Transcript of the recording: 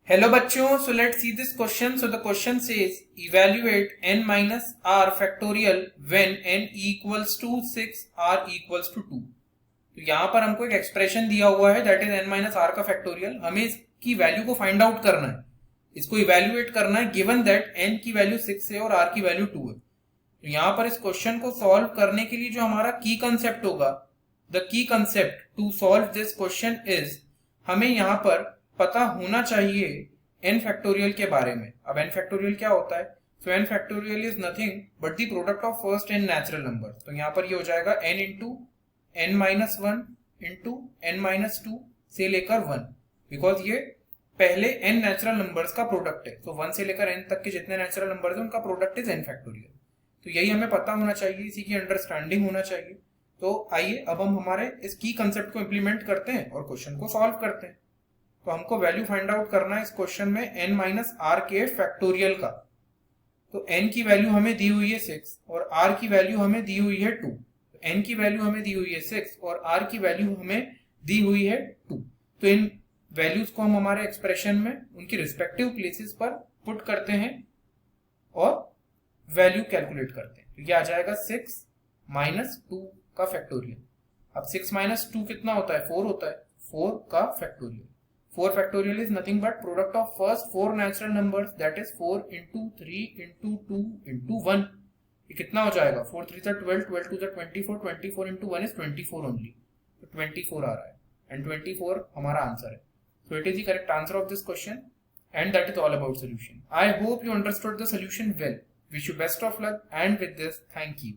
Hello बच्चों, so let's see this question. So the question says evaluate n minus r factorial when n equals to 6 r equals to 2. तो यहाँ पर हमको एक expression दिया हुआ है that is n minus r का फैक्टोरियल. हमें इसकी वैल्यू को फाइंड आउट करना है, इसको इवेल्युएट करना है गिवन दैट n की वैल्यू 6 है और r की वैल्यू 2 है. तो यहाँ पर इस क्वेश्चन को सॉल्व करने के लिए जो हमारा की कंसेप्ट होगा, the key concept to solve this question is, हमें यहाँ पर पता होना चाहिए n फैक्टोरियल के बारे में. अब n फैक्टोरियल क्या होता है? सो n factorial is nothing but the product of first n natural number. तो यहाँ पर ये हो जाएगा n into n minus one into n minus two से लेकर 1, बिकॉज ये पहले n नेचुरल नंबर्स का प्रोडक्ट है. तो 1 से लेकर n तक के जितने नेचुरल नंबर्स हैं उनका प्रोडक्ट इज n फैक्टोरियल. तो यही हमें पता होना चाहिए, इसी की अंडरस्टैंडिंग होना चाहिए. तो आइए अब हम हमारे इस की कंसेप्ट को इंप्लीमेंट करते हैं और क्वेश्चन को सॉल्व करते हैं. तो हमको वैल्यू फाइंड आउट करना है इस क्वेश्चन में n माइनस आर के फैक्टोरियल का. तो n की वैल्यू हमें दी हुई है 6 और r की वैल्यू हमें दी हुई है 2. n की वैल्यू हमें दी हुई है 6 और r की वैल्यू हमें दी हुई है 2. तो इन वैल्यूज को हम हमारे एक्सप्रेशन में उनकी रिस्पेक्टिव प्लेसेस पर पुट करते हैं और वैल्यू कैलकुलेट करते हैं. तो ये आ जाएगा 6 माइनस 2 का फैक्टोरियल. अब 6 माइनस 2 कितना होता है? 4 होता है. 4 का factorial. 4 factorial is nothing but product of first 4 natural numbers, that is 4 into 3 into 2 into 1. ये कितना हो जाएगा? 4 3 12, 12 2 24, 24 into 1 is 24 only. तो 24 आ रहा है and 24 हमारा आंसर है. So it is the correct answer of this question and that is all about solution. I hope you understood the solution well. Wish you best of luck and with this, thank you.